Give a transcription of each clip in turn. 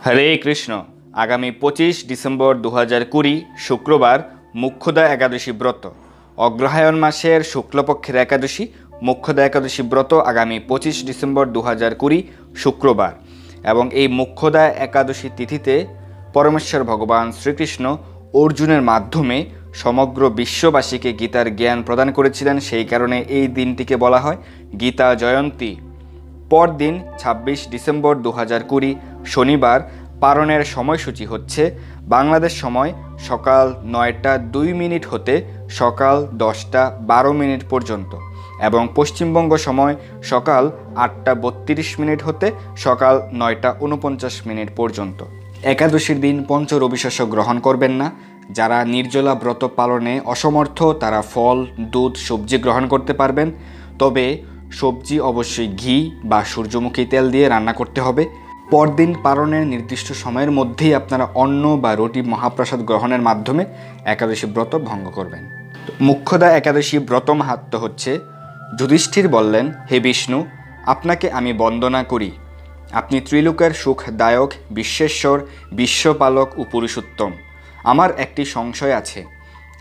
হরে কৃষ্ণ। আগামী 25 ডিসেম্বর 2020 শুক্রবার মুখ্যদা একাদশী ব্রত। অগ্রহায়ণ মাসের শুক্লপক্ষের একাদশী মুখ্যদা একাদশী ব্রত আগামী 25 ডিসেম্বর 2020 শুক্রবার। এবং এই মুখ্যদা একাদশী তিথিতে পরমেশ্বর ভগবান শ্রীকৃষ্ণ অর্জুনের মাধ্যমে সমগ্র বিশ্ববাসীকে গীতার জ্ঞান প্রদান করেছিলেন। সেই কারণে এই দিনটিকে বলা হয় গীতা জয়ন্তী। পরদিন 26 ডিসেম্বর 2020 শনিবার পারণের সময়সূচি হচ্ছে বাংলাদেশ সময় সকাল 9টা 2 মিনিট হতে সকাল 10টা 12 মিনিট পর্যন্ত এবং পশ্চিমবঙ্গ সময় সকাল 8টা 32 মিনিট হতে সকাল 9টা 49 মিনিট পর্যন্ত। একাদশীর দিন পঞ্চ রবিশস্য গ্রহণ করবেন না। যারা নির্জলা ব্রত পালনে অসমর্থ তারা ফল, দুধ, সবজি গ্রহণ করতে পারবেন। তবে সবজি অবশ্যই ঘি বা সূর্যমুখী তেল দিয়ে রান্না করতে হবে। পরদিন পালনের নির্দিষ্ট সময়ের মধ্যেই আপনারা অন্ন বা রুটি মহাপ্রসাদ গ্রহণের মাধ্যমে একাদশী ব্রত ভঙ্গ করবেন। মুখ্যদা একাদশী ব্রত মাহাত্ম্য হচ্ছে, যুধিষ্ঠির বললেন, হে বিষ্ণু, আপনাকে আমি বন্দনা করি। আপনি ত্রিলোকের সুখদায়ক, বিশ্বেশ্বর, বিশ্বপালক ও পুরুষোত্তম। আমার একটি সংশয় আছে।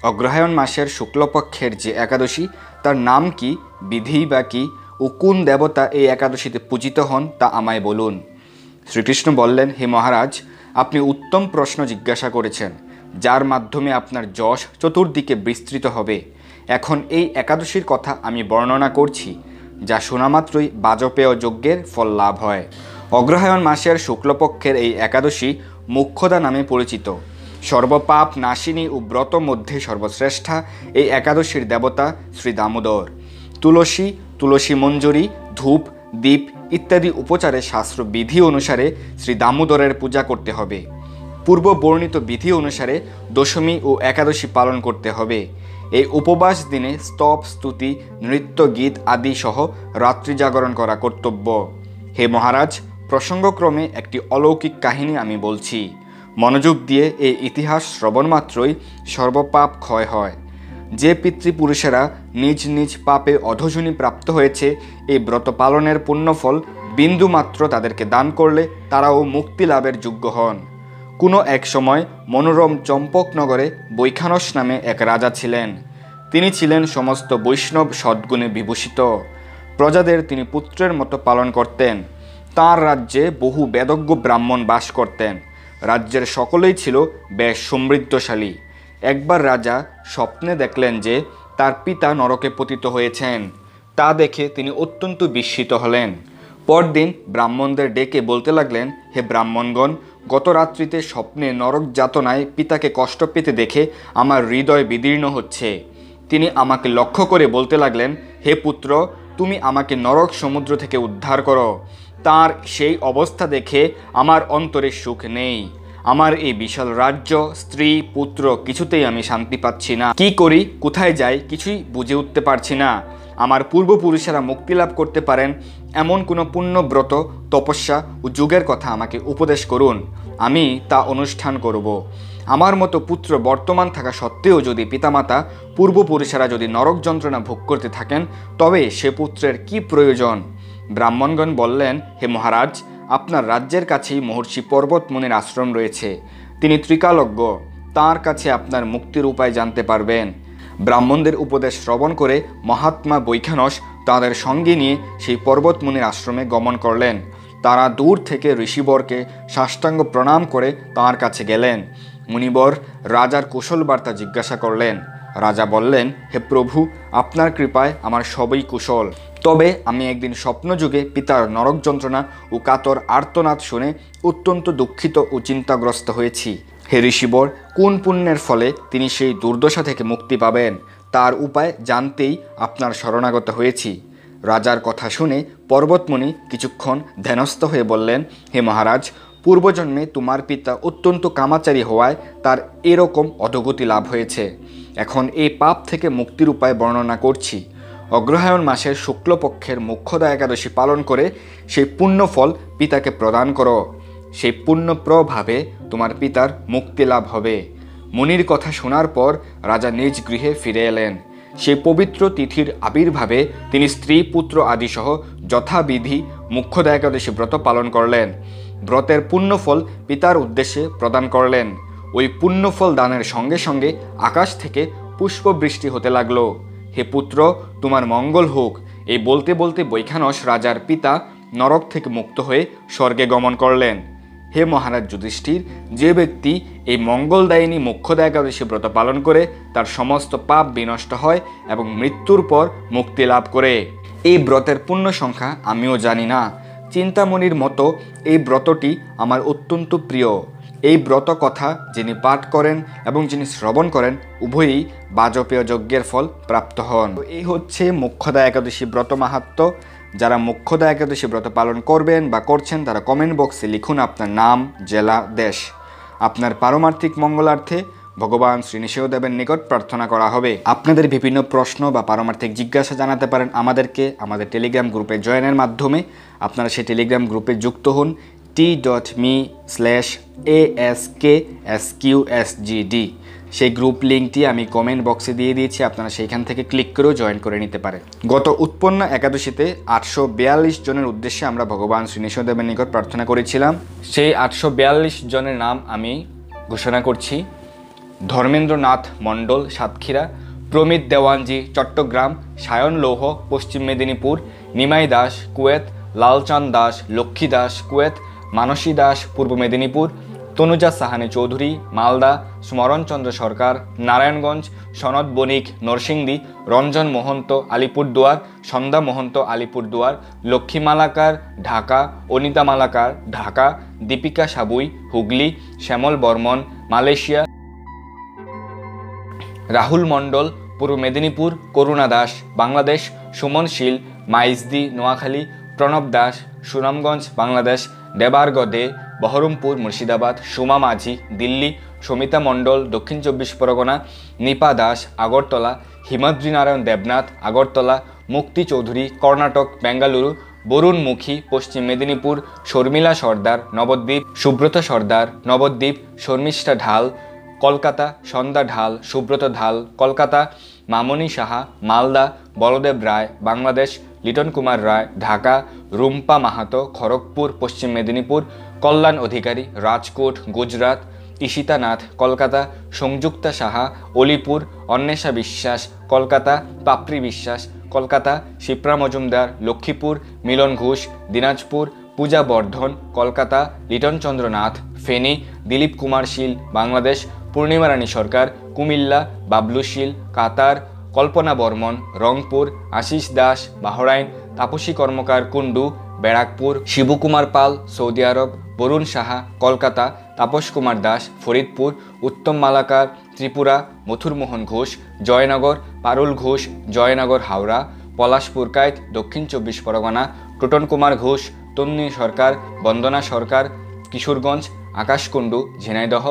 অগ্রহায়ণ মাসের শুক্লপক্ষের যে একাদশী তার নাম কি, বিধি বা কি ও কোন দেবতা এই একাদশীতে পূজিত হন তা আমায় বলুন। শ্রীকৃষ্ণ বললেন, হে মহারাজ, আপনি উত্তম প্রশ্ন জিজ্ঞাসা করেছেন, যার মাধ্যমে আপনার যশ চতুর্দিকে বিস্তৃত হবে। এখন এই একাদশীর কথা আমি বর্ণনা করছি, যা শোনামাত্রই বাজপেয় যজ্ঞের ফল লাভ হয়। অগ্রহায়ণ মাসের শুক্লপক্ষের এই একাদশী মুখ্যদা নামে পরিচিত। সর্বপাপ নাশিনী ও ব্রত মধ্যে সর্বশ্রেষ্ঠা এই একাদশীর দেবতা শ্রী দামোদর। তুলসী, তুলসী মঞ্জরি, ধূপ, দীপ ইত্যাদি উপচারে শাস্ত্র বিধি অনুসারে শ্রী দামোদরের পূজা করতে হবে। পূর্ব বর্ণিত বিধি অনুসারে দশমী ও একাদশী পালন করতে হবে। এই উপবাস দিনে স্তব, স্তুতি, নৃত্য, গীত আদি সহ রাত্রি জাগরণ করা কর্তব্য। হে মহারাজ, প্রসঙ্গক্রমে একটি অলৌকিক কাহিনী আমি বলছি। মনোযোগ দিয়ে এই ইতিহাস শ্রবণ মাত্রই সর্বপাপ ক্ষয় হয়। যে পিতৃপুরুষেরা নিজ নিজ পাপে অধোজনী প্রাপ্ত হয়েছে, এই ব্রত পালনের পুণ্যফল বিন্দুমাত্র তাদেরকে দান করলে তারাও মুক্তি লাভের যোগ্য হন। কোনো এক সময় মনোরম চম্পকনগরে বৈখানস নামে এক রাজা ছিলেন। তিনি ছিলেন সমস্ত বৈষ্ণব সদ্গুণে বিভূষিত। প্রজাদের তিনি পুত্রের মতো পালন করতেন। তাঁর রাজ্যে বহু বেদজ্ঞ ব্রাহ্মণ বাস করতেন। রাজ্যের সকলেই ছিল বেশ সমৃদ্ধশালী। একবার রাজা স্বপ্নে দেখলেন যে তার পিতা নরকে পতিত হয়েছেন। তা দেখে তিনি অত্যন্ত বিস্মিত হলেন। পরদিন ব্রাহ্মণদের ডেকে বলতে লাগলেন, হে ব্রাহ্মণগণ, গত রাত্রিতে স্বপ্নে নরক যাতনায় পিতাকে কষ্ট পেতে দেখে আমার হৃদয় বিদীর্ণ হচ্ছে। তিনি আমাকে লক্ষ্য করে বলতে লাগলেন, হে পুত্র, তুমি আমাকে নরক সমুদ্র থেকে উদ্ধার করো। তার সেই অবস্থা দেখে আমার অন্তরে সুখ নেই। আমার এই বিশাল রাজ্য, স্ত্রী, পুত্র কিছুতেই আমি শান্তি পাচ্ছি না। কি করি, কোথায় যাই, কিছুই বুঝে উঠতে পারছি না। আমার পূর্বপুরুষেরা মুক্তি লাভ করতে পারেন এমন কোনো পুণ্যব্রত, তপস্যা ও যুগের কথা আমাকে উপদেশ করুন। আমি তা অনুষ্ঠান করব। আমার মতো পুত্র বর্তমান থাকা সত্ত্বেও যদি পিতামাতা, পূর্বপুরুষেরা যদি নরক যন্ত্রণা ভোগ করতে থাকেন, তবে সে পুত্রের কি প্রয়োজন? ব্রাহ্মণগণ বললেন, হে মহারাজ, আপনার রাজ্যের কাছেই মহর্ষি পর্বতমুনির আশ্রম রয়েছে। তিনি ত্রিকালজ্ঞ। তাঁর কাছে আপনার মুক্তির উপায় জানতে পারবেন। ব্রাহ্মণদের উপদেশ শ্রবণ করে মহাত্মা বৈখানস তাঁদের সঙ্গে নিয়ে সেই পর্বতমুনির আশ্রমে গমন করলেন। তারা দূর থেকে ঋষিবরকে সাষ্টাঙ্গ প্রণাম করে তাঁর কাছে গেলেন। মুনিবর রাজার কুশল বার্তা জিজ্ঞাসা করলেন। রাজা বললেন, হে প্রভু, আপনার কৃপায় আমার সবই কুশল। তবে আমি একদিন স্বপ্নযুগে পিতার নরক যন্ত্রণা ও কাতর আর্তনাদ শুনে অত্যন্ত দুঃখিত ও চিন্তাগ্রস্ত হয়েছি। হে ঋষিবর, কোন পুণ্যের ফলে তিনি সেই দুর্দশা থেকে মুক্তি পাবেন, তার উপায় জানতেই আপনার শরণাগত হয়েছি। রাজার কথা শুনে পর্বতমুনি কিছুক্ষণ ধ্যানস্থ হয়ে বললেন, হে মহারাজ, পূর্বজন্মে তোমার পিতা অত্যন্ত কামাচারী হওয়ায় তার এরকম অধোগতি লাভ হয়েছে। এখন এই পাপ থেকে মুক্তির উপায় বর্ণনা করছি। অগ্রহায়ণ মাসের শুক্লপক্ষের মুখ্যদা একাদশী পালন করে সেই পুণ্যফল পিতাকে প্রদান করো। সেই পুণ্য প্রভাবে তোমার পিতার মুক্তি লাভ হবে। মুনির কথা শোনার পর রাজা নিজ গৃহে ফিরে এলেন। সেই পবিত্র তিথির আবির্ভাবে তিনি স্ত্রী, পুত্র আদি সহ যথাবিধি মুখ্যদা একাদশী ব্রত পালন করলেন। ব্রতের পুণ্যফল পিতার উদ্দেশ্যে প্রদান করলেন। ওই পুণ্যফল দানের সঙ্গে সঙ্গে আকাশ থেকে পুষ্পবৃষ্টি হতে লাগলো। হে পুত্র, তোমার মঙ্গল হোক। এই বলতে বলতে বৈখানস রাজার পিতা নরক থেকে মুক্ত হয়ে স্বর্গে গমন করলেন। হে মহারাজ যুধিষ্ঠির, যে ব্যক্তি এই মঙ্গলদায়িনী মোক্ষদা একাদশী ব্রত পালন করে তার সমস্ত পাপ বিনষ্ট হয় এবং মৃত্যুর পর মুক্তি লাভ করে। এই ব্রতের পূর্ণ সংখ্যা আমিও জানি না। চিন্তামণির মতো এই ব্রতটি আমার অত্যন্ত প্রিয়। এই ব্রত কথা যিনি পাঠ করেন এবং যিনি শ্রবণ করেন উভয়ই বাজপেয় যজ্ঞের ফল প্রাপ্ত হন। এই হচ্ছে মোক্ষদা একাদশী ব্রত মাহাত্ম্য। যারা মোক্ষদা একাদশী ব্রত পালন করবেন বা করছেন তারা কমেন্ট বক্সে লিখুন আপনার নাম, জেলা, দেশ। আপনার পারমার্থিক মঙ্গলার্থে ভগবান শ্রী নৃসিংহদেবের নিকট প্রার্থনা করা হবে। আপনাদের বিভিন্ন প্রশ্ন বা পারমার্থিক জিজ্ঞাসা জানাতে পারেন আমাদেরকে আমাদের টেলিগ্রাম গ্রুপে জয়েনের মাধ্যমে। আপনারা সেই টেলিগ্রাম গ্রুপে যুক্ত হন t.me/ASKSQSGD। সেই গ্রুপ লিঙ্কটি আমি কমেন্ট বক্সে দিয়ে দিয়েছি, আপনারা সেইখান থেকে ক্লিক করেও জয়েন করে নিতে পারেন। গত উৎপন্ন একাদশীতে 842 জনের উদ্দেশ্যে আমরা ভগবান শ্রী নৃসিংহদেবের নিকট প্রার্থনা করেছিলাম। সেই 842 জনের নাম আমি ঘোষণা করছি। ধর্মেন্দ্রনাথ মণ্ডল, সাতক্ষীরা; প্রমিত দেওয়ানজি, চট্টগ্রাম; সায়ন লৌহ, পশ্চিম মেদিনীপুর; নিমাই দাস, কুয়েত; লালচাঁদ দাস, লক্ষ্মী দাস, কুয়েত; মানসী দাস, পূর্ব মেদিনীপুর; তনুজা সাহানি চৌধুরী, মালদা; স্মরণচন্দ্র সরকার, নারায়ণগঞ্জ; সনদ বণিক, নরসিংদী; রঞ্জন মহন্ত, আলিপুরদুয়ার; সন্ধ্যা মহন্ত, আলিপুরদুয়ার; লক্ষ্মী মালাকার, ঢাকা; অনিতা মালাকার, ঢাকা; দীপিকা সাবুই, হুগলি; শ্যামল বর্মন, মালয়েশিয়া; রাহুল মণ্ডল, পূর্ব মেদিনীপুর; করুণা দাস, বাংলাদেশ; সুমন শীল, মাইজদি, নোয়াখালী; প্রণব দাস, সুনামগঞ্জ, বাংলাদেশ; দেবার্গ দে, বহরমপুর, মুর্শিদাবাদ; সুমা মাঝি, দিল্লি; সমিতা মণ্ডল, দক্ষিণ 24 পরগনা; নিপা দাস, আগরতলা; হিমাদ্রি নারায়ণ দেবনাথ, আগরতলা; মুক্তি চৌধুরী, কর্ণাটক, বেঙ্গালুরু; বরুণ মুখী, পশ্চিম মেদিনীপুর; শর্মিলা সর্দার, নবদ্বীপ; সুব্রত সর্দার, নবদ্বীপ; শর্মিষ্ঠা ঢাল, কলকাতা; সন্ধ্যা ঢাল, সুব্রত ঢাল, কলকাতা; মামনি সাহা, মালদা; বলদেব রায়, বাংলাদেশ; লিটন কুমার রায়, ঢাকা; রুম্পা মাহাতো, খড়গপুর, পশ্চিম মেদিনীপুর; কল্যাণ অধিকারী, রাজকোট, গুজরাট; ঈশিতা নাথ, কলকাতা; সংযুক্তা সাহা, অলিপুর; অন্বেষা বিশ্বাস, কলকাতা; পাপড়ি বিশ্বাস, কলকাতা; শিপ্রা মজুমদার, লক্ষ্মীপুর; মিলন ঘোষ, দিনাজপুর; পূজা বর্ধন, কলকাতা; লিটন চন্দ্রনাথ, ফেনী; দিলীপ কুমার শীল, বাংলাদেশ; পূর্ণিমা রানী সরকার, কুমিল্লা; বাবলু শীল, কাতার; কল্পনা বর্মন, রংপুর; আশিস দাস, বাহরাইন; তাপসী কর্মকার, কুন্ডু, ব্যারাকপুর; শিবকুমার পাল, সৌদি আরব; বরুণ সাহা, কলকাতা; তাপস কুমার দাস, ফরিদপুর; উত্তম মালাকার, ত্রিপুরা; মথুরমোহন ঘোষ, জয়নগর; পারুল ঘোষ, জয়নগর, হাওড়া; পলাশ পুরকাইত, দক্ষিণ 24 পরগনা; টোটন কুমার ঘোষ, তন্নি সরকার; বন্দনা সরকার, কিশোরগঞ্জ; আকাশ কুন্ডু, ঝিনাইদহ;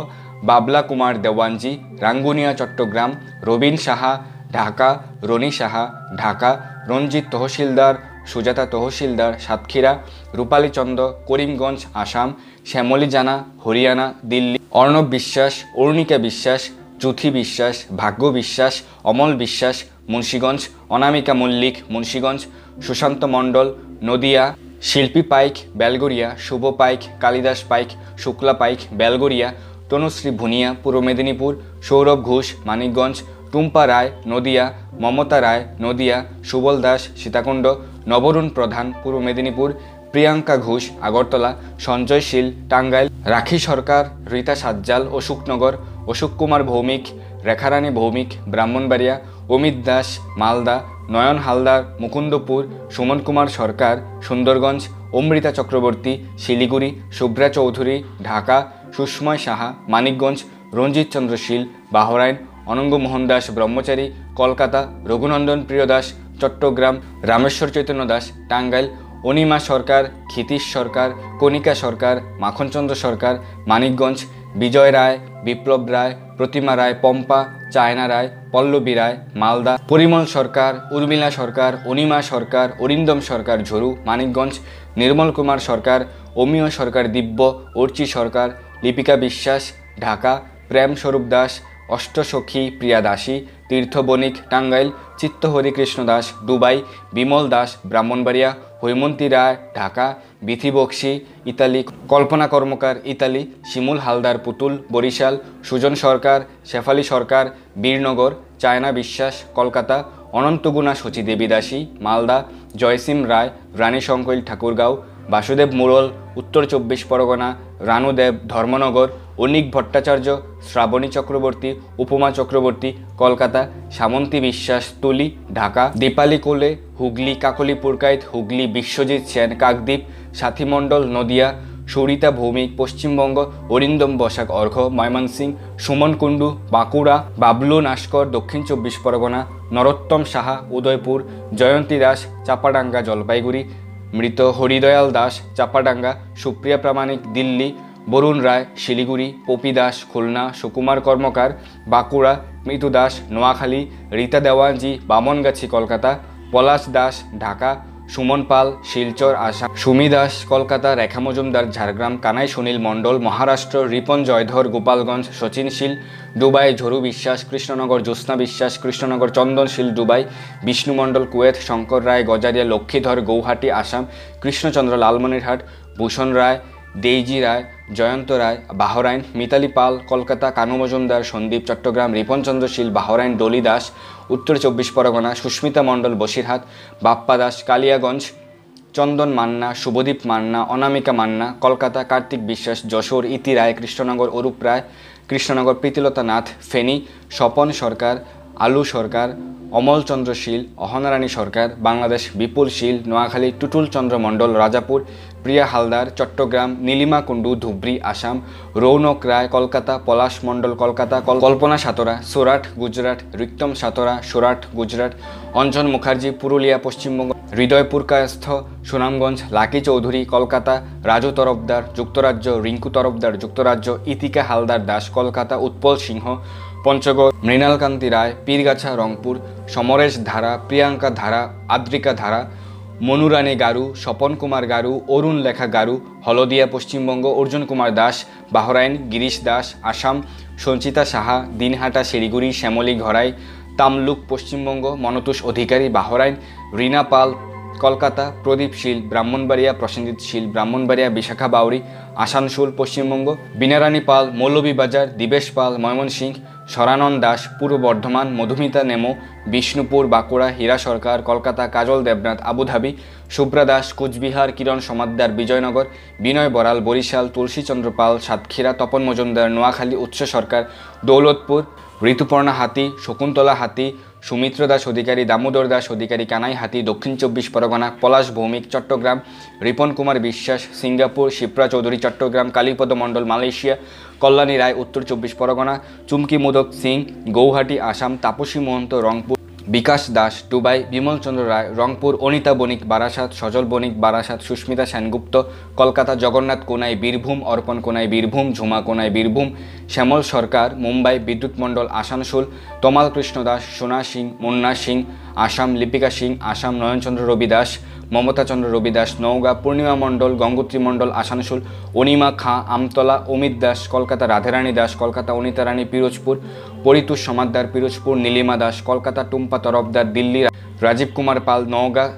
বাবলা কুমার দেওয়ানজি, রাঙ্গুনিয়া, চট্টগ্রাম; রবিন সাহা, ঢাকা; রনি সাহা, ঢাকা; রঞ্জিত তহসিলদার, সুজাতা তহসিলদার, সাতক্ষীরা; রূপালী চন্দ্র, করিমগঞ্জ, আসাম; শ্যামলী জানা, হরিয়ানা, দিল্লি; অর্ণব বিশ্বাস, অরুণিকা বিশ্বাস, জ্যোতি বিশ্বাস, ভাগ্য বিশ্বাস, অমল বিশ্বাস, মুন্সীগঞ্জ; অনামিকা মল্লিক, মুন্সীগঞ্জ; সুশান্ত মণ্ডল, নদিয়া; শিল্পী পাইক, বেলগড়িয়া; শুভ পাইক, কালিদাস পাইক, শুক্লা পাইক, বেলগড়িয়া; তনুশ্রী ভুনিয়া, পূর্ব মেদিনীপুর; সৌরভ ঘোষ, মানিকগঞ্জ; টুম্পা রায়, নদিয়া; মমতা রায়, নদিয়া; সুবল দাস, সীতাকুণ্ড; নবরুণ প্রধান, পূর্ব মেদিনীপুর; প্রিয়াঙ্কা ঘোষ, আগরতলা; সঞ্জয় শীল, টাঙ্গাইল; রাখি সরকার, রীতা সাজ্জাল, অশোকনগর; অশোক কুমার ভৌমিক, রেখারানী ভৌমিক, ব্রাহ্মণবাড়িয়া; অমিত দাস, মালদা; নয়ন হালদার, মুকুন্দপুর; সুমন কুমার সরকার, সুন্দরগঞ্জ; অমৃতা চক্রবর্তী, শিলিগুড়ি; শুভ্রা চৌধুরী, ঢাকা; সুস্ময় সাহা, মানিকগঞ্জ; রঞ্জিত চন্দ্র শীল, বাহরাইন; অনঙ্গ মোহন দাস ব্রহ্মচারী, কলকাতা; রঘুনন্দন প্রিয় দাস, চট্টগ্রাম; রামেশ্বর চৈতন্য দাস, টাঙ্গাইল; অনিমা সরকার, ক্ষিতীশ সরকার, কণিকা সরকার, মাখনচন্দ্র সরকার, মানিকগঞ্জ; বিজয় রায়, বিপ্লব রায়, প্রতিমা রায়, পম্পা; চায়না রায়, পল্লবী রায়, মালদা; পরিমল সরকার, উর্মিলা সরকার, অনিমা সরকার, অরিন্দম সরকার, ঝরু, মানিকগঞ্জ; নির্মল কুমার সরকার, অমিয় সরকার, দিব্য; অর্চি সরকার, লিপিকা বিশ্বাস, ঢাকা; প্রেম স্বরূপ দাস, অষ্টসখী, প্রিয়া দাসী, তীর্থ বণিক, টাঙ্গাইল; চিত্ত হরিকৃষ্ণ দাস, দুবাই; বিমল দাস, ব্রাহ্মণবাড়িয়া; হৈমন্তী রায়, ঢাকা; বিথি বক্সি ইতালি, কল্পনা কর্মকার ইতালি, শিমুল হালদার পুতুল বরিশাল, সুজন সরকার, শেফালি সরকার বীরনগর, চায়না বিশ্বাস কলকাতা, অনন্তগুণা শচী দেবীদাসী মালদা, জয়সিম রায় রানী শঙ্কৈল ঠাকুরগাঁও, বাসুদেব মুরল উত্তর 24 পরগনা, রানুদেব ধর্মনগর, অনিক ভট্টাচার্য, শ্রাবণী চক্রবর্তী, উপমা চক্রবর্তী কলকাতা, সামন্তী বিশ্বাস তুলি ঢাকা, দীপালি কোলে হুগলি, কাকলি পুরকাইত হুগলি, বিশ্বজিৎ সেন কাকদ্বীপ, সাথী মণ্ডল নদিয়া, সরিতা ভৌমিক পশ্চিমবঙ্গ, অরিন্দম বসাক অর্ঘ ময়মনসিংহ, সুমন কুণ্ডু বাঁকুড়া, বাবলু নাস্কর দক্ষিণ 24 পরগনা, নরোত্তম সাহা উদয়পুর, জয়ন্তী দাস চাপাডাঙ্গা জলপাইগুড়ি, মৃত হরিদয়াল দাস চাপাডাঙ্গা, সুপ্রিয়া প্রামাণিক দিল্লি, বরুণ রায় শিলিগুড়ি, পপি দাস খুলনা, সুকুমার কর্মকার বাঁকুড়া, মৃদু দাস নোয়াখালী, রীতা দেওয়ানজি বামনগাছি কলকাতা, পলাশ দাস ঢাকা, সুমন পাল শিলচর আসাম, সুমি দাস কলকাতা, রেখা মজুমদার ঝাড়গ্রাম, কানাই সুনীল মণ্ডল মহারাষ্ট্র, রিপন জয়ধর গোপালগঞ্জ, সচিন শীল দুবাই, ঝরু বিশ্বাস কৃষ্ণনগর, জ্যোৎস্না বিশ্বাস কৃষ্ণনগর, চন্দনশীল দুবাই, বিষ্ণু মণ্ডল কুয়েত, শঙ্কর রায় গজারিয়া লক্ষ্মীধর গৌহাটি আসাম, কৃষ্ণচন্দ্র লালমনিরহাট, ভূষণ রায় দেইজি রায়, জয়ন্ত রায় বাহরাইন, মিতালি পাল কলকাতা, কানু মজুমদার সন্দীপ চট্টগ্রাম, রিপনচন্দ্র শীল বাহরাইন, ডলি দাস উত্তর 24 পরগনা, সুস্মিতা মণ্ডল বসিরহাট, বাপ্পা দাস কালিয়াগঞ্জ, চন্দন মান্না, শুভদীপ মান্না, অনামিকা মান্না কলকাতা, কার্তিক বিশ্বাস যশোর, ইতি রায় কৃষ্ণনগর, অরূপ রায় কৃষ্ণনগর, প্রীতিলতা নাথ ফেনী, স্বপন সরকার আলু সরকার, অমল চন্দ্র শীল, অহনারানী সরকার বাংলাদেশ, বিপুল শীল নোয়াখালী, টুটুল চন্দ্র মণ্ডল রাজাপুর, প্রিয়া হালদার চট্টগ্রাম, নীলিমা কুণ্ডু ধুবড়ী আসাম, রৌনক রায় কলকাতা, পলাশ মণ্ডল কলকাতা, কল্পনা সাতরা সুরাট গুজরাট, রিক্তম সাতরা সুরাট গুজরাট, অঞ্জন মুখার্জি পুরুলিয়া পশ্চিমবঙ্গ, হৃদয়পুর কায়স্থ সুনামগঞ্জ, লাকি চৌধুরী কলকাতা, রাজু তরফদার যুক্তরাজ্য, রিঙ্কু তরফদার যুক্তরাজ্য, ইতিকা হালদার দাস কলকাতা, উৎপল সিংহ পঞ্চগড়, মৃণালকান্তি রায় পীরগাছা রংপুর, সমরেশ ধারা, প্রিয়াঙ্কা ধারা, আদ্রিকা ধারা, মনুরানী গারু, স্বপন কুমার গারু, অরুণ লেখা গারু হলদিয়া পশ্চিমবঙ্গ, অর্জুন কুমার দাস বাহরাইন, গিরিশ দাস আসাম, সঞ্চিতা সাহা দিনহাটা শিলিগুড়ি, শ্যামলী ঘরাই তামলুক পশ্চিমবঙ্গ, মনতোষ অধিকারী বাহরাইন, রীনা পাল কলকাতা, প্রদীপ শীল ব্রাহ্মণবাড়িয়া, প্রসেনজিৎ শীল ব্রাহ্মণবাড়িয়া, বিশাখা বাউরি আসানসোল পশ্চিমবঙ্গ, বীণারানী পাল মৌলভীবাজার, দিবেশ পাল ময়মনসিংহ, সরানন দাস পূর্ব বর্ধমান, মধুমিতা নেমো বিষ্ণুপুর বাঁকুড়া, হীরা সরকার কলকাতা, কাজল দেবনাথ আবুধাবি, শুভ্রা দাস কোচবিহার, কিরণ সমাদ্দার বিজয়নগর, বিনয় বড়াল বরিশাল, তুলসীচন্দ্র পাল সাতক্ষীরা, তপন মজুমদার নোয়াখালী, উৎস সরকার দৌলতপুর, ঋতুপর্ণা হাতি শকুন্তলা হাতি, সুমিত্র দাস অধিকারী দামোদর দাস অধিকারী কানাই হাতি দক্ষিণ 24 পরগনা, পলাশ ভৌমিক চট্টগ্রাম, রিপন কুমার বিশ্বাস সিঙ্গাপুর, শিপ্রা চৌধুরী চট্টগ্রাম, কালীপদ মণ্ডল মালয়েশিয়া, কল্যাণী রায় উত্তর 24 পরগনা, চুমকি মোদক সিং গৌহাটি আসাম, তাপসী মহন্ত রংপুর, বিকাশ দাস দুবাই, বিমল চন্দ্র রায় রংপুর, অনিতা বণিক বারাসাত, সজল বণিক বারাসাত, সুস্মিতা সেনগুপ্ত কলকাতা, জগন্নাথ কোনাই বীরভূম, অর্পণ কোনাই বীরভূম, ঝুমা কোনাই বীরভূম, শ্যামল সরকার মুম্বাই, বিদ্যুৎ মণ্ডল আসানসোল, তমাল কৃষ্ণ দাস, সোনা সিং মুন্না সিং আসাম, লিপিকা সিং আসাম, নয়নচন্দ্র রবি দাস, মমতা চন্দ্র রবি দাস নওগাঁ, পূর্ণিমা মণ্ডল গঙ্গোত্রী মণ্ডল আসানসোল, অনিমা খাঁ আমতলা, অমিত দাস কলকাতা, রাধারানী দাস কলকাতা, অনিতা রানী পিরোজপুর, পরিতোষ সমাদ্দার পিরোজপুর, নীলিমা দাস কলকাতা, টুম্পা তরফদার দিল্লি, রাজীব কুমার পাল নওগাঁ,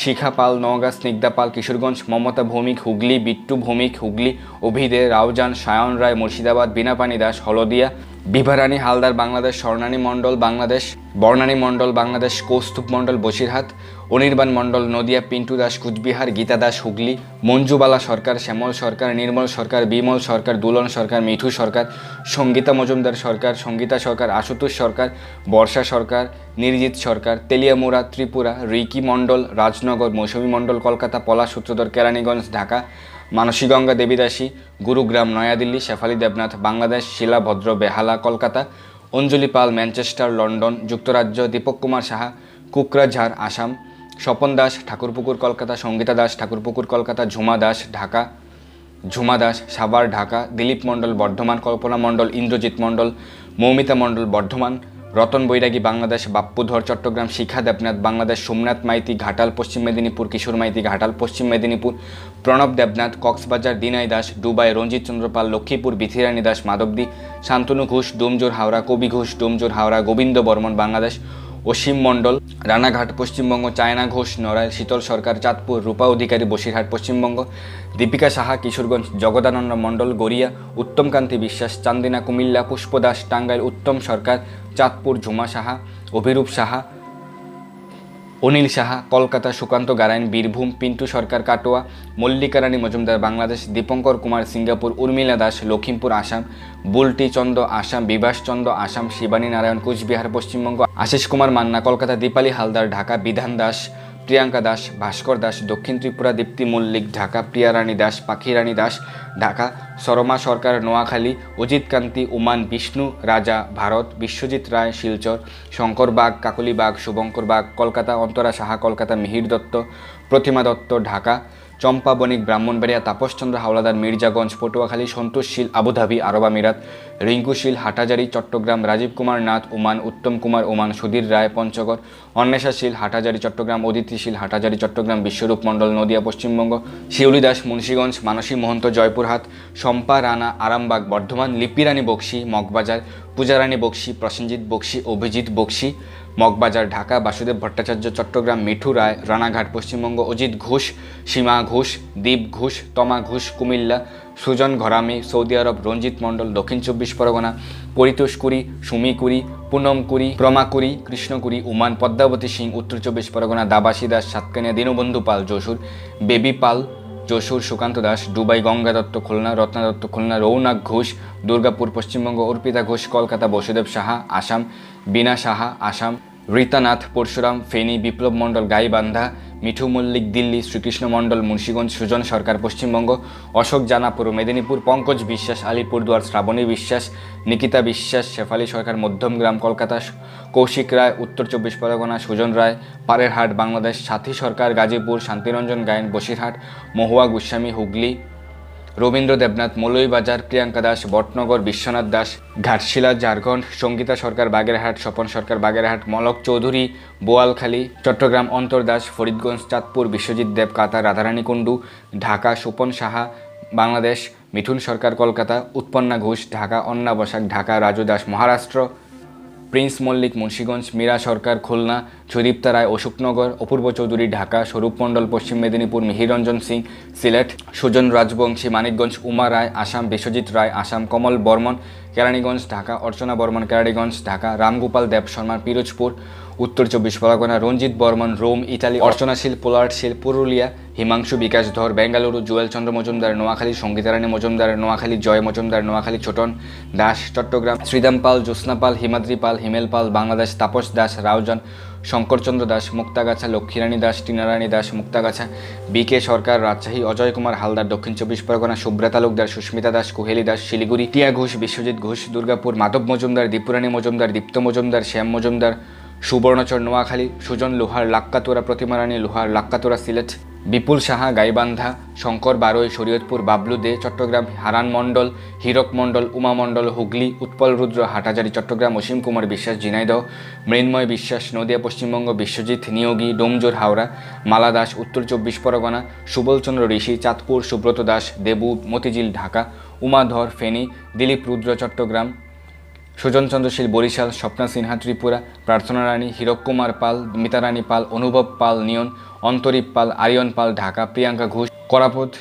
শিখা পাল নওগাঁ, স্নিগ্ধা পাল কিশোরগঞ্জ, মমতা ভৌমিক হুগলি, বিট্টু ভৌমিক হুগলি, অভিদে রাউজান, সায়ন রায় মুর্শিদাবাদ, বীণাপানি দাস হলদিয়া, বিভারানী হালদার বাংলাদেশ, স্বর্ণানী মণ্ডল বাংলাদেশ, বর্ণানী মণ্ডল বাংলাদেশ, কৌস্তুভ মণ্ডল বসিরহাট, অনির্বাণ মণ্ডল নদিয়া, পিন্টু দাস কুচবিহার, গীতা দাস হুগলি, মঞ্জুবালা সরকার, শ্যামল সরকার, নির্মল সরকার, বিমল সরকার, দুলন সরকার, মিঠু সরকার, সঙ্গীতা মজুমদার সরকার, সঙ্গীতা সরকার, আশুতোষ সরকার, বর্ষা সরকার, নির্জিৎ সরকার, তেলিয়ামুড়া ত্রিপুরা, রিকি মণ্ডল রাজনগর, মৌসুমী মণ্ডল কলকাতা, পলাশ সূত্রধর কেরানীগঞ্জ ঢাকা, মানসী গঙ্গা দেবীদাসী গুরুগ্রাম নয়াদিল্লি, শেফালি দেবনাথ বাংলাদেশ, শিলা ভদ্র বেহালা কলকাতা, অঞ্জলি পাল ম্যানচেস্টার লন্ডন যুক্তরাজ্য, দীপক কুমার সাহা কুকরাঝাড় আসাম, স্বপন দাস ঠাকুরপুকুর কলকাতা, সঙ্গীতা দাস ঠাকুরপুকুর কলকাতা, ঝুমা দাস ঢাকা, ঝুমা দাস সাভার ঢাকা, দিলীপ মণ্ডল বর্ধমান, কল্পনা মণ্ডল, ইন্দ্রজিৎ মণ্ডল, মৌমিতা মণ্ডল বর্ধমান, রতন বৈরাগী বাংলাদেশ, বাপ্পুধর চট্টগ্রাম, শিখা দেবনাথ বাংলাদেশ, সোমনাথ মাইতি ঘাটাল পশ্চিম মেদিনীপুর, কিশোর মাইতি ঘাটাল পশ্চিম মেদিনীপুর, প্রণব দেবনাথ কক্সবাজার, দিনাই দাস দুবাই, রঞ্জিত চন্দ্রপাল লক্ষ্মীপুর, বিথিরানী দাস মাধবদী, শান্তনু ঘোষ ডোমজোর হাওড়া, কবি ঘোষ ডোমজোর হাওড়া, গোবিন্দ বর্মন বাংলাদেশ, অসীম মণ্ডল রানাঘাট পশ্চিমবঙ্গ চায়না ঘোষ নড়াইল শীতল সরকার চাঁদপুর রূপা অধিকারী বসিরহাট পশ্চিমবঙ্গ দীপিকা সাহা কিশোরগঞ্জ জগদানন্দ মণ্ডল গড়িয়া উত্তমকান্তি বিশ্বাস চান্দিনা কুমিল্লা পুষ্প দাস টাঙ্গাইল উত্তম সরকার চাঁদপুর ঝুমা সাহা অভিরূপ সাহা অনিল সাহা কলকাতা সুকান্ত গারায়ন বীরভূম পিন্টু সরকার কাটোয়া মল্লিকা রানী মজুমদার বাংলাদেশ দীপঙ্কর কুমার সিঙ্গাপুর উর্মিলা দাস লখিমপুর আসাম বুলটি চন্দ আসাম বিভাস চন্দ আসাম শিবানী নারায়ণ কুচবিহার পশ্চিমবঙ্গ আশিস কুমার মান্না কলকাতা দীপালি হালদার ঢাকা বিধান দাস প্রিয়াঙ্কা দাস ভাস্কর দাস দক্ষিণ ত্রিপুরা দীপ্তি মল্লিক ঢাকা প্রিয়া রানী দাস পাখি রানী দাস ঢাকা শর্মা সরকার নোয়াখালী অজিত কান্তি উমান বিষ্ণু রাজা ভারত বিশ্বজিৎ রায় শিলচর শঙ্কর বাগ কাকলি বাগ শুভঙ্কর বাগ কলকাতা অন্তরা সাহা কলকাতা মিহির দত্ত প্রতিমা দত্ত ঢাকা চম্পা বণিক ব্রাহ্মণবাড়িয়া তাপসচন্দ্র হাওলাদার মির্জাগঞ্জ পটুয়াখালী সন্তোষশীল আবুধাবি আরব আমিরাত রিঙ্কুশীল হাটাজারি চট্টগ্রাম রাজীব কুমার নাথ ওমান উত্তম কুমার ওমান সুধীর রায় পঞ্চগড় অন্বেষাশীল হাটাজারি চট্টগ্রাম অদিতিশীল হাটাজারি চট্টগ্রাম বিশ্বরূপ মণ্ডল নদিয়া পশ্চিমবঙ্গ শিউলি দাস মুন্সীগঞ্জ মানসী মহন্ত জয়পুরহাট শম্পা রানা আরামবাগ বর্ধমান লিপি রানী বক্সি মগবাজার পূজারানী বক্সি প্রসেনজিৎ বক্সি অভিজিৎ বক্সি মগবাজার ঢাকা বাসুদেব ভট্টাচার্য চট্টগ্রাম মিঠু রায় রানাঘাট পশ্চিমবঙ্গ অজিত ঘোষ সীমা ঘোষ দীপ ঘোষ তমা ঘোষ কুমিল্লা সুজন ঘরামি সৌদি আরব রঞ্জিত মণ্ডল দক্ষিণ 24 পরগনা পরিতোষ কুরি সুমি কুরি পুনম কুরি প্রমা কুরি কৃষ্ণকুরি উমান পদ্মাবতী সিং উত্তর 24 পরগনা দাবাসী দাস সাতকানিয়া দীনবন্ধু পাল যশোর বেবি পাল যশোর সুকান্ত দাস দুবাই গঙ্গা দত্ত খুলনা রত্না দত্ত খুলনা রৌনাক ঘোষ দুর্গাপুর পশ্চিমবঙ্গ অর্পিতা ঘোষ কলকাতা বসুদেব সাহা আসাম বিনা সাহা আসাম রীতানাথ পরশুরাম ফেনী বিপ্লব মণ্ডল গাইবান্ধা মিঠু মল্লিক দিল্লি শ্রীকৃষ্ণ মণ্ডল মুন্সীগঞ্জ সুজন সরকার পশ্চিমবঙ্গ অশোক জানাপুর মেদিনীপুর পঙ্কজ বিশ্বাস আলিপুরদুয়ার শ্রাবণী বিশ্বাস নিকিতা বিশ্বাস শেফালি সরকার মধ্যমগ্রাম কলকাতা কৌশিক রায় উত্তর 24 পরগনা সুজন রায় পারেরহাট বাংলাদেশ সাথী সরকার গাজীপুর শান্তিরঞ্জন গায়েন বসিরহাট মহুয়া গোস্বামী হুগলি রবীন্দ্র দেবনাথ মৌলভীবাজার প্রিয়াঙ্কা দাস বটনগর বিশ্বনাথ দাস ঘাটশিলা ঝাড়খণ্ড সঙ্গীতা সরকার বাগেরহাট স্বপন সরকার বাগেরহাট মলক চৌধুরী বোয়ালখালী চট্টগ্রাম অন্তর দাস ফরিদগঞ্জ চাঁদপুর বিশ্বজিৎ দেব কাতার রাধারানী কুণ্ডু ঢাকা সুপন সাহা বাংলাদেশ মিঠুন সরকার কলকাতা উৎপন্না ঘোষ ঢাকা অন্না বসাক ঢাকা রাজু দাস মহারাষ্ট্র প্রিন্স মল্লিক মুন্সীগঞ্জ মীরা সরকার খুলনা সুদীপ্তা রায় অশোকনগর অপূর্ব চৌধুরী ঢাকা স্বরূপ মণ্ডল পশ্চিম মেদিনীপুর মিহিরঞ্জন সিং সিলেট সুজন রাজবংশী মানিকগঞ্জ উমা রায় আসাম বিশ্বজিৎ রায় আসাম কমল বর্মন কেরানীগঞ্জ ঢাকা অর্চনা বর্মন কেরানীগঞ্জ ঢাকা রামগোপাল দেব শর্মা পিরোজপুর উত্তর 24 পরগনা রঞ্জিত বর্মন রোম ইটালি অর্চনাশীল পোলার্টশীল পুরুলিয়া হিমাংশু বিকাশ ধর বেঙ্গালুরু জুয়েল চন্দ্র মজুমদার নোয়াখালী সঙ্গীতারানী মজুমদার নোয়াখালী জয় মজুমদার নোয়াখালী ছোটন দাস চট্টগ্রাম শ্রীদাম পাল জ্যোৎস্না পাল হিমাদ্রি পাল হিমেল পাল বাংলাদেশ তাপস দাস রাউজন শঙ্করচন্দ্র দাস মুক্তাগাছা লক্ষ্মীরানী দাস টিনারানী দাস মুক্তাগাছা বিকে সরকার রাজশাহী অজয় কুমার হালদার দক্ষিণ 24 পরগনা সুব্রা তালুকদার সুস্মিতা দাস কোহেলি দাস শিলিগুড়ি টিয়া ঘোষ বিশ্বজিৎ ঘোষ দুর্গাপুর মাধব মজুমদার দীপুরানী মজুমদার দীপ্ত মজুমদার শ্যাম মজুমদার সুবর্ণচর নোয়াখালী সুজন লোহার লাক্কাতোরা প্রতিমা রানী লোহার লাক্কাতোরা সিলেট বিপুল সাহা গাইবান্ধা শঙ্কর বারোই শরীয়তপুর বাবলু দে চট্টগ্রাম হারান মণ্ডল হীরক মণ্ডল উমা মণ্ডল হুগলি উৎপল রুদ্র হাটাজারি চট্টগ্রাম অসীম কুমার বিশ্বাস ঝিনাইদহ মৃন্ময় বিশ্বাস নদিয়া পশ্চিমবঙ্গ বিশ্বজিৎ নিয়োগী ডোমজোর হাওড়া মালা দাস উত্তর 24 পরগনা সুবলচন্দ্র ঋষি চাঁদপুর সুব্রত দাস দেবু মতিঝিল ঢাকা উমাধর ফেনী দিলীপ রুদ্র চট্টগ্রাম সুজন চন্দ্রশীল বরিশাল স্বপ্না সিনহা ত্রিপুরা প্রার্থনা রানী হীরক কুমার পাল মিতারানী পাল অনুভব পাল নিয়ন অন্তরীপ পাল আরিয়ন পাল ঢাকা প্রিয়াঙ্কা ঘোষ করাপুত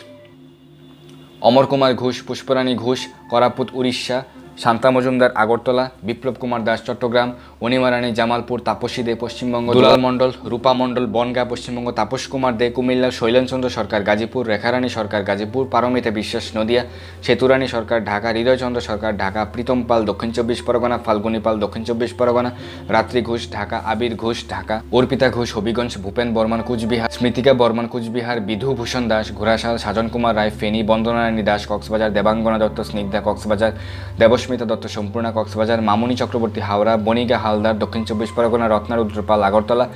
অমর কুমার ঘোষ পুষ্পরানী ঘোষ করাপুত উড়িষ্যা শান্তা মজুমদার আগরতলা বিপ্লব কুমার দাস চট্টগ্রাম অনিমা রানী জামালপুর তাপসী দে পশ্চিমবঙ্গ দুলাল মণ্ডল রূপা মণ্ডল বনগাঁ পশ্চিমবঙ্গ তাপস কুমার দে কুমিল্লা শৈলেনচন্দ্র সরকার গাজীপুর রেখারানী সরকার গাজীপুর পারমিতা বিশ্বাস নদিয়া সেতুরানী সরকার ঢাকা হৃদয়চন্দ্র সরকার ঢাকা প্রীতম পাল দক্ষিণ 24 পরগনা ফাল্গুনী পাল দক্ষিণ 24 পরগনা রাত্রি ঘোষ ঢাকা আবির ঘোষ ঢাকা অর্পিতা ঘোষ হবিগঞ্জ ভূপেন বর্মন কুচবিহার স্মৃতিকা বর্মন কুচবিহার বিধুভূষণ দাস ঘোড়াশাল সাজন কুমার রায় ফেনী বন্দনারানী দাস কক্সবাজার দেবাঙ্গনা দত্ত স্নিগ্ধা কক্সবাজার দেবস্মিতা দত্ত সম্পূর্ণা কক্সবাজার মামুনি চক্রবর্তী হাওড়া বনিগা হালদার দক্ষিণ 24 পরগনা রত্নারুদ্র পাল আগরতলা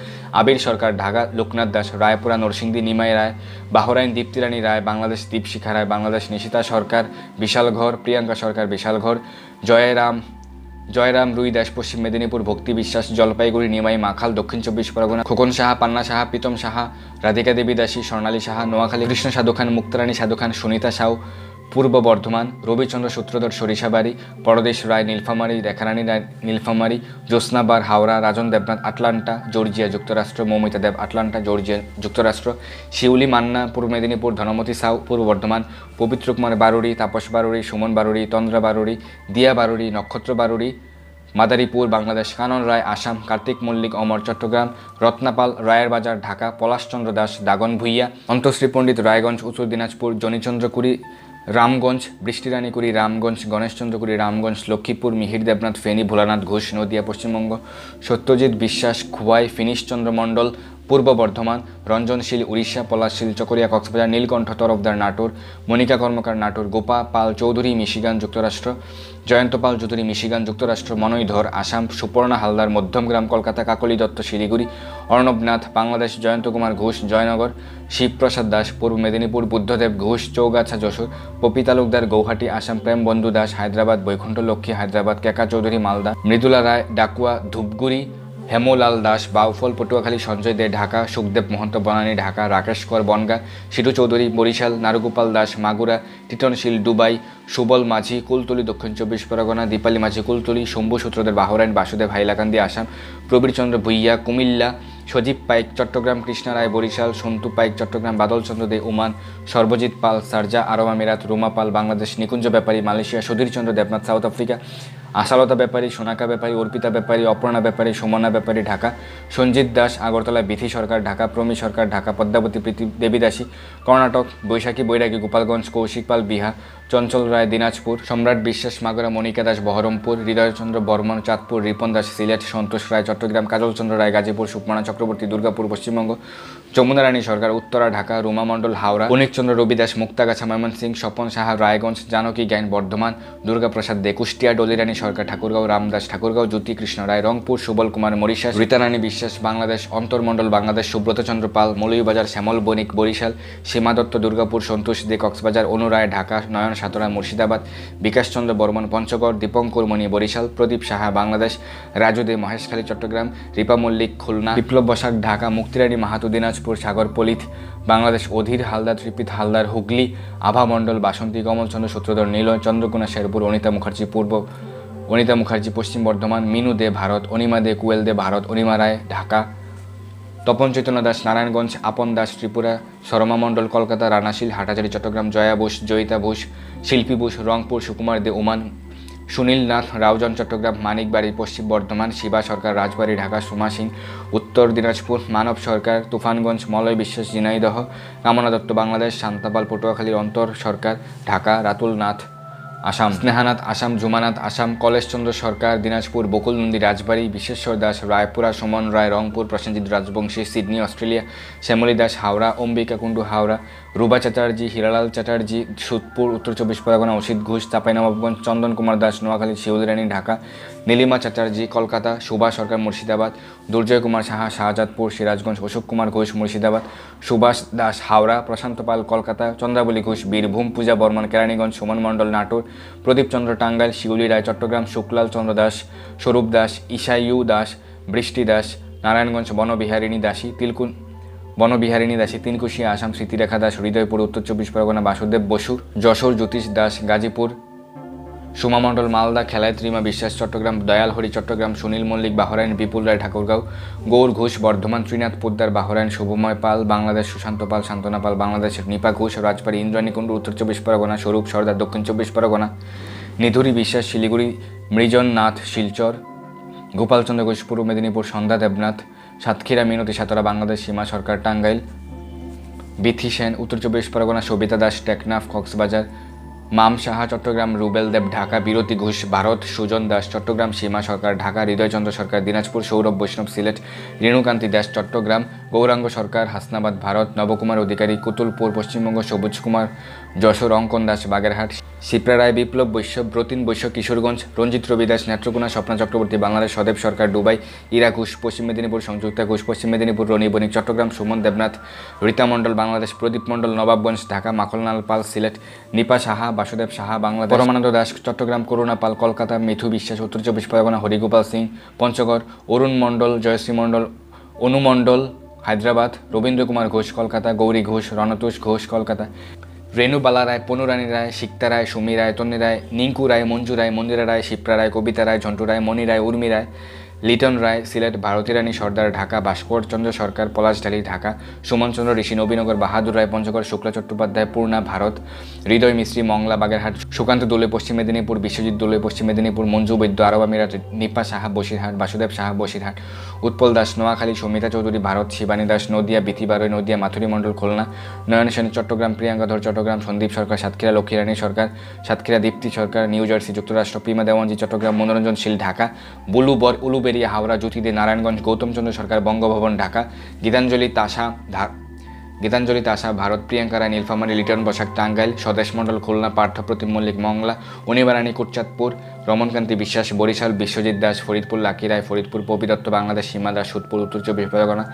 আবির সরকার ঢাকা লোকনাথ দাস রায়পুরা নরসিংদী নিমাই রায় বাহরাইন দীপ্তিরানী রায় বাংলাদেশ দীপশিখা রায় বাংলাদেশ নিশিতা সরকার বিশালঘর প্রিয়াঙ্কা সরকার বিশালঘর জয়রাম রুই দাস পশ্চিম মেদিনীপুর ভক্তি বিশ্বাস জলপাইগুড়ি নিমাই মাখাল দক্ষিণ 24 পরগনা খোকন সাহা পান্না সাহা প্রীতম সাহা রাধিকা দেবী দাসী স্বর্ণালী সাহা নোয়াখালী কৃষ্ণ সাধু খান মুক্তারানী সাধু খান সুনিতা সাউ পূর্ব বর্ধমান রবিচন্দ্র সূত্রধর সরিষাবাড়ি, পরদেশ রায় নীলফামারী, রেখারানী রায় নীলফামারী, জ্যোৎস্নাবার হাওড়া, রাজন দেবনাথ আটলান্টা জর্জিয়া যুক্তরাষ্ট্র, মৌমিতা দেব আটলান্টা জর্জিয়া যুক্তরাষ্ট্র, শিউলি মান্না পূর্ব মেদিনীপুর, ধনমতি সাউ পূর্ব বর্ধমান, পবিত্র কুমার বারুড়ি, তাপস বারুড়ি, সুমন বারুড়ি, তন্দ্রা বারুড়ি, দিয়া বারুড়ি, নক্ষত্র বারুড়ি মাদারীপুর বাংলাদেশ, কানন রায় আসাম, কার্তিক মল্লিক অমর চট্টগ্রাম, রত্নাপাল রায়ের বাজার ঢাকা, পলাশচন্দ্র দাস দাগন ভূঁইয়া, অন্তশ্রী পণ্ডিত রায়গঞ্জ উত্তর দিনাজপুর, জনিচন্দ্র কুরি রামগঞ্জ, বৃষ্টিরানী কুরি রামগঞ্জ, গণেশচন্দ্র কুরি রামগঞ্জ, লক্ষ্মীপুর মিহির দেবনাথ ফেনী, ভোলানাথ ঘোষ নদিয়া পশ্চিমবঙ্গ, সত্যজিৎ বিশ্বাস খোয়াই, ফিনিশচন্দ্র মণ্ডল পূর্ব বর্ধমান, রঞ্জনশীল উড়িষ্যা, পলাশশীল চকরিয়া কক্সবাজার, নীলকণ্ঠ তরফদার নাটোর, মনিকা কর্মকার নাটোর, গোপা পাল চৌধুরী মিশিগান যুক্তরাষ্ট্র, জয়ন্ত পাল চৌধুরী মিশিগান যুক্তরাষ্ট্র, মনৈধর আসাম, সুপর্ণা হালদার মধ্যমগ্রাম কলকাতা, কাকলি দত্ত শিলিগুড়ি, অর্ণবনাথ বাংলাদেশ, জয়ন্ত কুমার ঘোষ জয়নগর, শিবপ্রসাদ দাস পূর্ব মেদিনীপুর, বুদ্ধদেব ঘোষ চৌগাছা যশোর, পপি তালুকদার গৌহাটি আসাম, প্রেম বন্ধু দাস হায়দ্রাবাদ, বৈকুণ্ঠ লক্ষ্মী হায়দ্রাবাদ, কেকা চৌধুরী মালদা, মৃদুলা রায় ডাকুয়া ধূপগুড়ি, হেমলাল দাস বাউফল পটুয়াখালী, সঞ্জয় দে ঢাকা, সুখদেব মহন্ত বনানী ঢাকা, রাকেশ কর বনগা, সিটু চৌধুরী বরিশাল, নারুগোপাল দাস মাগুরা, টিটনশীল Dubai, Subal Majhi Kultali Dakshin Chabbish Pargana, Dipali Majhi Kultali, Shambhu Sutradhar Bahrain, Basudeb Hailakandi Assam, Prabirchandra Bhuiyan Cumilla, Sajib Paik Chattogram, Krishna Roy Barishal, Santu Paik Chattogram, Badalchandra De Oman, Sarbajit Pal Sharjah আরব আমিরাত, Ruma Pal Bangladesh, Nikunja Byapari Malaysia, Sudhirchandra Debnath South Africa, Ashalata Byapari, Sonaka Byapari, Arpita Byapari, Aparna Byapari, Sumana Byapari Dhaka, Sanjit Das Agartala, Bithi সরকার ঢাকা, প্রমি সরকার ঢাকা, পদ্মাবতী প্রীতি দেবীদাসী কর্ণাটক, বৈশাখী বৈরাগী গোপালগঞ্জ, কৌশিক পাল বিহার, চঞ্চল রায় দিনাজপুর, সম্রাট বিশ্বাস মাগুরা, মনিকা দাস বহরমপুর, হৃদয়চন্দ্র বর্মন চাঁদপুর, রিপন দাস সিলেট, সন্তোষ রায় চট্টগ্রাম, কাজলচন্দ্র রায় গাজীপুর, সুপর্ণা চক্রবর্তী দুর্গাপুর পশ্চিমবঙ্গ, যমুনা রানী সরকার উত্তরা ঢাকা, রুমা মণ্ডল হাওড়া, অনিকচন্দ্র রবিদাস মুক্তাগাছা ময়মনসিংহ, স্বপন সাহা রায়গঞ্জ, জানকী জ্ঞান বর্ধমান, দুর্গাপ্রসাদ দে কুষ্টিয়া, ডলিরানী সরকার ঠাকুরগাঁও, রামদাস ঠাকুরগাঁও, জ্যোতি কৃষ্ণ রায় রংপুর, সুবল কুমার মরিশাস, রীতারানী বিশ্বাস বাংলাদেশ, অন্তর্মণ্ডল বাংলাদেশ, সুব্রতচন্দ্র পাল মৌলভীবাজার, শ্যামল বণিক বরিশাল, সীমা দত্ত দুর্গাপুর, সন্তোষ দে কক্সবাজার, অনুরায় ঢাকা, নয়ন সাতরা মুর্শিদাবাদ, বিকাশচন্দ্র বর্মন পঞ্চগড়, দীপঙ্কর মণি বরিশাল, প্রদীপ সাহা বাংলাদেশ, রাজু দে মহেশখালী চট্টগ্রাম, রিপা মল্লিক খুলনা, বিপ্লব বসাক ঢাকা, মুক্তিরানী মাহাতো দিনাজপুর, সাগর পলিথ বাংলাদেশ, অধীর হালদার ত্রিপিত হালদার হুগলি, আভা মণ্ডল বাসন্তী কমলচন্দ্র সূত্রধর নীল, চন্দ্রকোনা শেরপুর, অনিতা মুখার্জি পশ্চিম বর্ধমান, মিনু দে ভারত, অনিমা দে কুয়েল দে ভারত, অনিমা রায় ঢাকা, তপন চৈতন্য দাস নারায়ণগঞ্জ, আপন দাস ত্রিপুরা, শর্মা মণ্ডল কলকাতা, রানাশীল হাটাজারি চট্টগ্রাম, জয়া বোস জয়িতা বোস, শিল্পী বোস রংপুর, সুকুমার দে ওমান, সুনীল নাথ রাউজান চট্টগ্রাম, মানিকবাড়ি পশ্চিম বর্ধমান, শিবা সরকার রাজবাড়ী ঢাকা, সুমা সিং উত্তর দিনাজপুর, মানব সরকার তুফানগঞ্জ, মলয় বিশ্বাস ঝিনাইদহ, কামনা দত্ত বাংলাদেশ, শান্তাপাল পটুয়াখালীর অন্তর সরকার ঢাকা, রাতুল নাথ আসাম, স্নেহানাথ আসাম, জুমানাথ আসাম, কলেশচন্দ্র সরকার দিনাজপুর, বকুল নন্দী রাজবাড়ী, বিশ্বেশ্বর দাস রায়পুরা, সুমন রায় রংপুর, প্রসেনজিৎ রাজবংশী সিডনি অস্ট্রেলিয়া, শ্যামলী দাস হাওড়া, অম্বিকা কুণ্ডু হাওড়া, রুবা চ্যাটার্জি, হীরালাল চ্যাটার্জি সুদপুর উত্তর চব্বিশ পরগনা, অসিত ঘোষ চাঁপাইনবাবগঞ্জ, চন্দন কুমার দাস নোয়াখালী, শিউলিরানী ঢাকা, নীলিমা চ্যাটার্জি কলকাতা, সুভাষ সরকার মুর্শিদাবাদ, দুর্জয় কুমার সাহা শাহজাদপুর সিরাজগঞ্জ, অশোক কুমার ঘোষ মুর্শিদাবাদ, সুভাষ দাস হাওড়া, প্রশান্ত পাল কলকাতা, চন্দ্রাবলী ঘোষ বীরভূম, পূজা বর্মন কেরানীগঞ্জ, সুমন মণ্ডল নাটোর, প্রদীপ চন্দ্র টাঙ্গাইল, শিউলি রায় চট্টগ্রাম, শুক্লাল চন্দ্র দাস, স্বরূপ দাস, ঈশাইউ দাস, বৃষ্টি দাস নারায়ণগঞ্জ, বনবিহারিণী দাসী তিনকুশিয়া আসাম, স্মৃতিরেখা দাস হৃদয়পুর উত্তর চব্বিশ পরগনা, বাসুদেব বসু যশোর, জ্যোতিষ দাস গাজীপুর, সুমা মণ্ডল মালদা, খেলায়েত রিমা বিশ্বাস চট্টগ্রাম, দয়াল হরি চট্টগ্রাম, সুনীল মল্লিক বাহরাইন, বিপুল রায় ঠাকুরগাঁও, গৌর ঘোষ বর্ধমান, ত্রিনাথ পোদ্দার বাহরাইন, শুভময় পাল বাংলাদেশ, সুশান্ত পাল শান্তনা পাল বাংলাদেশ, নিপা ঘোষ রাজবাড়ী, ইন্দ্রাণী কুণ্ডু উত্তর চব্বিশ পরগনা, স্বরূপ সর্দার দক্ষিণ চব্বিশ পরগনা, নিধুরী বিশ্বাস শিলিগুড়ি, মৃজন নাথ শিলচর, গোপালচন্দ্র ঘোষ পূর্ব মেদিনীপুর, সন্ধ্যা দেবনাথ সাতক্ষীরা, মিনতি সাতরা বাংলাদেশ, সীমা সরকার টাঙ্গাইল, বিথি সেন উত্তর চব্বিশ পরগনা, সবিতা দাস টেকনাফ কক্সবাজার, মাম সাহা চট্টগ্রাম, রুবেল দেব ঢাকা, বিরতি ঘোষ ভারত, সুজন দাস চট্টগ্রাম, সীমা সরকার ঢাকা, হৃদয়চন্দ্র সরকার দিনাজপুর, সৌরভ বৈষ্ণব সিলেট, রেণুকান্তি দাস চট্টগ্রাম, গৌরাঙ্গ সরকার হাসনাবাদ ভারত, নবকুমার অধিকারী কুতুলপুর পশ্চিমবঙ্গ, সবুজ কুমার যশোর, অঙ্কন দাস বাগেরহাট, শিপ্রা রায় বিপ্লব বৈশ্য, ব্রতিন বৈশ্য কিশোরগঞ্জ, রঞ্জিত রবি দাস নেত্রকোনা, স্বপ্না চক্রবর্তী বাংলাদেশ, সদেব সরকার দুবাই, ইরা ঘোষ পশ্চিম মেদিনীপুর, সংযুক্তা ঘোষ পশ্চিম মেদিনীপুর, রনি বণিক চট্টগ্রাম, সুমন দেবনাথ রীতা মণ্ডল বাংলাদেশ, প্রদীপ মণ্ডল নবাবগঞ্জ ঢাকা, মাখনলাল পাল সিলেট, নিপা সাহা বাসুদেব সাহা বাংলাদেশ, পরমানন্দ দাস চট্টগ্রাম, করুণা পাল কলকাতা, মিথু বিশ্বাস উত্তর চব্বিশ পরগনা, হরিগোপাল সিং পঞ্চগড়, অরুণ মণ্ডল, জয়শ্রী মণ্ডল, অনু মণ্ডল হায়দ্রাবাদ, রবীন্দ্র কুমার ঘোষ কলকাতা, গৌরী ঘোষ, রণতোষ ঘোষ কলকাতা, রেণুবালা রায়, পনুরানী রায়, সিক্তা রায়, সুমি রায়, তন্নি রায়, নিঙ্কু রায়, মঞ্জু রায়, মন্দিরা রায়, শিপ্রা রায়, কবিতা রায়, ঝন্টু রায়, মণি রায়, উর্মি রায়, লিটন রায়, সিলেট, ভারতী রানী সর্দার, ঢাকা, ভাস্কর চন্দ্র সরকার, পলাশঢালী, ঢাকা, সুমন চন্দ্র ঋষি, নবীনগর, বাহাদুর রায়, পঞ্চগড়, শুক্লা চট্টোপাধ্যায়, পূর্ণা, ভারত, হৃদয় মিস্ত্রি, মংলা, বাগেরহাট, সুকান্ত দোলে, পশ্চিম মেদিনীপুর, বিশ্বজিৎ দোলে, পশ্চিম মেদিনীপুর, মঞ্জু বৈদ্য, আরব আমিরাত, নিপা সাহা, বসিরহাট, বাসুদেব সাহা, বসিরহাট, উৎপল দাস, নোয়াখালী, সমিতা চৌধুরী, ভারত, শিবানী দাস, নদিয়া, বিথি বারোই, নদিয়া, মাথুরি মণ্ডল, খুলনা, নয়ন সেন, চট্টগ্রাম, প্রিয়াঙ্কা ধর, চট্টগ্রাম, সন্দীপ সরকার, সাতক্ষীরা, লক্ষ্মীরানী সরকার, সাতক্ষীরা, দীপ্তি সরকার, নিউ জার্সি, যুক্তরাষ্ট্র, প্রিমা দেওয়ানজি, চট্টগ্রাম, মনোরঞ্জন শীল, ঢাকা, উলুবেড়িয়া, হাওড়া, জ্যোতি দে, নারায়ণগঞ্জ, গৌতম চন্দ্র সরকার, বঙ্গভবন, ঢাকা, গীতাঞ্জলি তাসা, ভারত, প্রিয়াঙ্কা রায়, নীলফামারী, লিটন বসাক, টাঙ্গাইল, স্বদেশ মণ্ডল, খুলনা, পার্থপ্রতিম মল্লিক, মংলা, অনিবারানী, কুটচাঁদপুর, রমনকান্তি বিশ্বাস, বরিশাল, বিশ্বজিৎ দাস, ফরিদপুর, লাকি রায়, ফরিদপুর, পপি দত্ত, বাংলাদেশ, সীমা দাস, সুদপুর, উত্তর চব্বিশ পরগনা,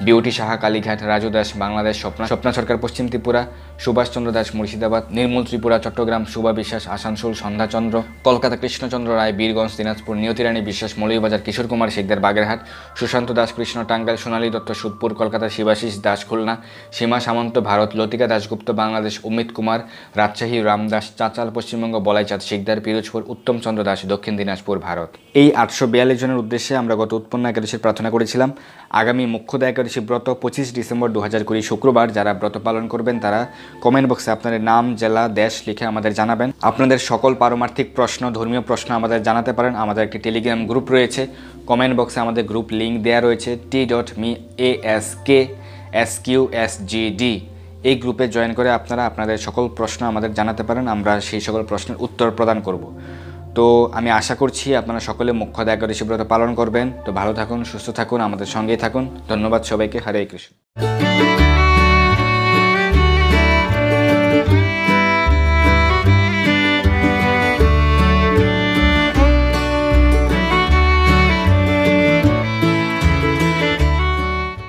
বিউটি সাহা, কালীঘাট, রাজু দাস, বাংলাদেশ, স্বপ্না সরকার, পশ্চিম ত্রিপুরা, সুভাষচন্দ্র দাস, মুর্শিদাবাদ, নির্মূল ত্রিপুরা, চট্টগ্রাম, শুভা বিশ্বাস, আসানসোল, সন্ধ্যাচন্দ্র, কলকাতা, কৃষ্ণচন্দ্র রায়, বীরগঞ্জ, দিনাজপুর, নিয়তিরানী বিশ্বাস, মৌলভীবাজার, কিশোর কুমার শিকদার, বাগেরহাট, সুশান্ত দাস কৃষ্ণ, টাঙ্গাইল, সোনালী দত্ত, সুদপুর, কলকাতা, শিবাশিস দাস, খুলনা, সীমা সামন্ত, ভারত, লতিকা দাশগুপ্ত, বাংলাদেশ, অমিত কুমার, রাজশাহী, রামদাস, চাঁচাল, পশ্চিমবঙ্গ, বলাইচাঁদ শিকদার, পিরোজপুর, উত্তম চন্দ্র দাস, দক্ষিণ দিনাজপুর, ভারত। এই 842 জনের উদ্দেশ্যে আমরা গত উৎপন্ন একাদশীর প্রার্থনা করেছিলাম। আগামী মুখ্যদা একাদশী ব্রত 25 ডিসেম্বর 2020 শুক্রবার যারা ব্রত পালন করবেন তারা কমেন্ট বক্সে আপনাদের নাম, জেলা, দেশ লিখে আমাদের জানাবেন। আপনাদের সকল পারমার্থিক প্রশ্ন, ধর্মীয় প্রশ্ন আমাদের জানাতে পারেন। আমাদের একটি টেলিগ্রাম গ্রুপ রয়েছে, কমেন্ট বক্সে আমাদের গ্রুপ লিঙ্ক দেওয়া রয়েছে, t.me/ASKSQSGD। এই গ্রুপে জয়েন করে আপনারা আপনাদের সকল প্রশ্ন আমাদের জানাতে পারেন, আমরা সেই সকল প্রশ্নের উত্তর প্রদান করব। তো আমি আশা করছি আপনারা সকলে মুখ্যদা একাদশী ব্রত পালন করবেন। তো ভালো থাকুন, সুস্থ থাকুন, আমাদের সঙ্গেই থাকুন। ধন্যবাদ সবাইকে। হরে কৃষ্ণ।